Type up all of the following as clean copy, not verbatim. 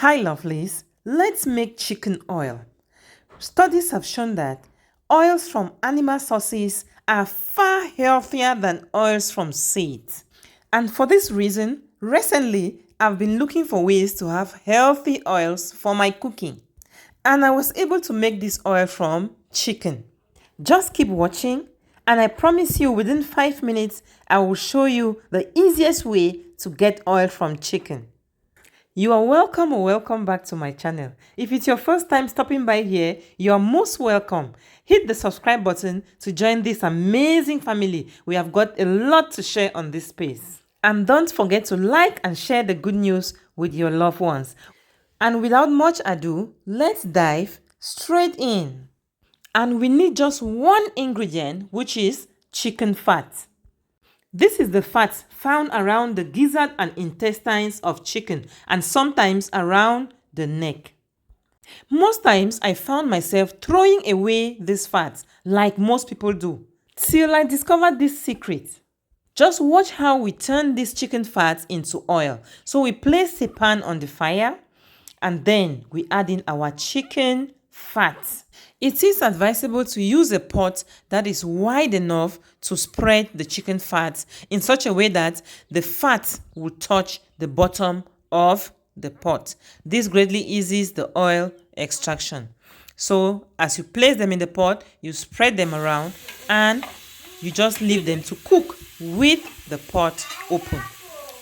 Hi lovelies, let's make chicken oil. Studies have shown that oils from animal sources are far healthier than oils from seeds. And for this reason, recently I've been looking for ways to have healthy oils for my cooking. And I was able to make this oil from chicken. Just keep watching and I promise you within 5 minutes I will show you the easiest way to get oil from chicken. You are welcome or welcome back to my channel. If it's your first time stopping by here, you are most welcome. Hit the subscribe button to join this amazing family. We have got a lot to share on this space. And don't forget to like and share the good news with your loved ones. And without much ado, let's dive straight in. And we need just one ingredient, which is chicken fat. This is the fat found around the gizzard and intestines of chicken and sometimes around the neck. Most times I found myself throwing away this fat like most people do till I discovered this secret. Just watch how we turn this chicken fat into oil. So we place a pan on the fire and then we add in our chicken fat. It is advisable to use a pot that is wide enough to spread the chicken fat in such a way that the fat will touch the bottom of the pot. This greatly eases the oil extraction. So as you place them in the pot, you spread them around and you just leave them to cook with the pot open.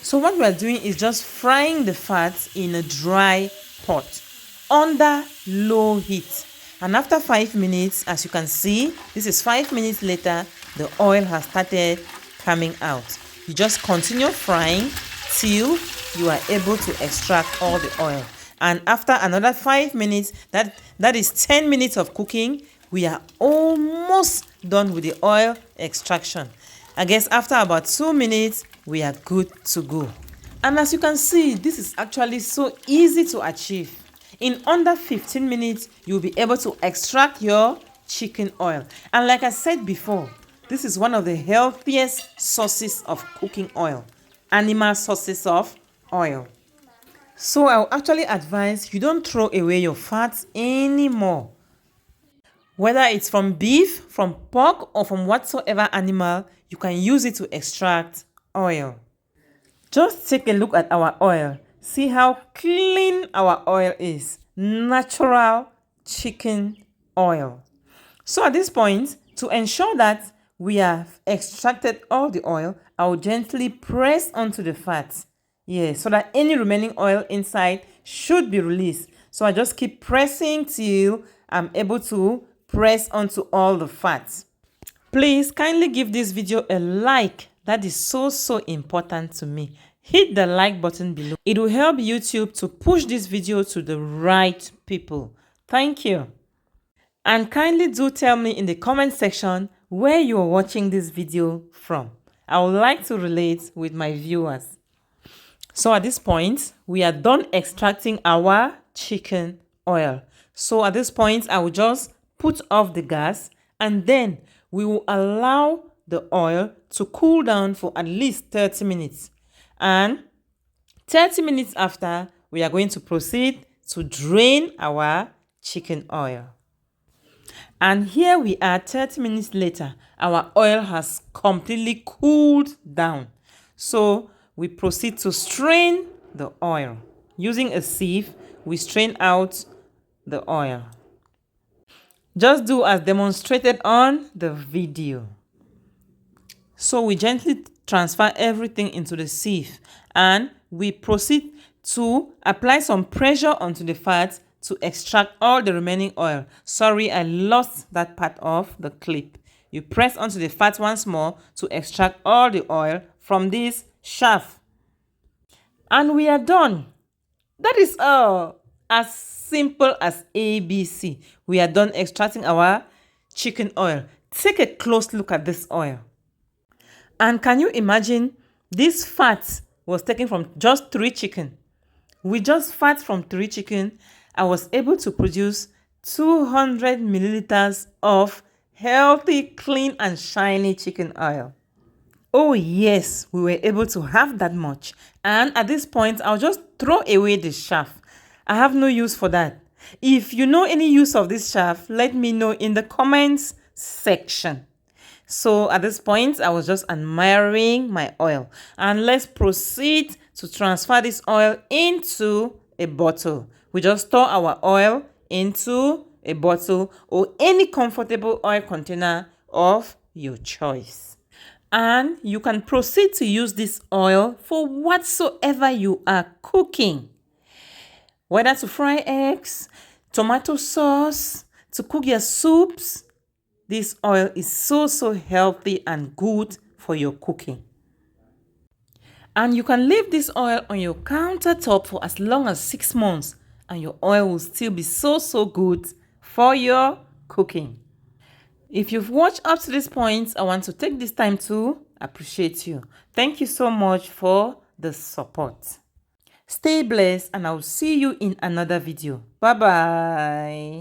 So what we are doing is just frying the fat in a dry pot under low heat. And after 5 minutes, as you can see, this is 5 minutes later, the oil has started coming out. You just continue frying till you are able to extract all the oil. And after another 5 minutes, that is 10 minutes of cooking, we are almost done with the oil extraction. I guess after about 2 minutes, we are good to go. And as you can see, this is actually so easy to achieve. In under 15 minutes, you'll be able to extract your chicken oil. And like I said before, this is one of the healthiest sources of cooking oil, animal sources of oil. So I'll actually advise you don't throw away your fats anymore. Whether it's from beef, from pork, or from whatsoever animal, you can use it to extract oil. Just take a look at our oil. See how clean our oil is. Natural chicken oil. So at this point, to ensure that we have extracted all the oil, I will gently press onto the fat. So that any remaining oil inside should be released. So I just keep pressing till I'm able to press onto all the fat. Please kindly give this video a like. That is so important to me. Hit the like button below. It will help YouTube to push this video to the right people. Thank you. And kindly do tell me in the comment section where you are watching this video from. I would like to relate with my viewers. So at this point, we are done extracting our chicken oil. So at this point, I will just put off the gas and then we will allow the oil to cool down for at least 30 minutes. And 30 minutes after, we are going to proceed to drain our chicken oil. And here we are 30 minutes later. Our oil has completely cooled down. So we proceed to strain the oil. Using a sieve, we strain out the oil. Just do as demonstrated on the video. So we gently transfer everything into the sieve and we proceed to apply some pressure onto the fat to extract all the remaining oil. Sorry, I lost that part of the clip. You press onto the fat once more to extract all the oil from this shaft. And we are done. That is all. As simple as ABC. We are done extracting our chicken oil. Take a close look at this oil. And can you imagine this fat was taken from just 3 chicken? With just fat from 3 chicken, I was able to produce 200 milliliters of healthy, clean and shiny chicken oil. Oh yes, we were able to have that much. And at this point, I'll just throw away the shaft. I have no use for that. If you know any use of this chaff, let me know in the comments section. So at this point, I was just admiring my oil. And let's proceed to transfer this oil into a bottle. We just store our oil into a bottle or any comfortable oil container of your choice. And you can proceed to use this oil for whatsoever you are cooking. Whether to fry eggs, tomato sauce, to cook your soups, this oil is so healthy and good for your cooking. And you can leave this oil on your countertop for as long as 6 months and your oil will still be so good for your cooking. If you've watched up to this point, I want to take this time to appreciate you. Thank you so much for the support. Stay blessed and I'll see you in another video. Bye bye.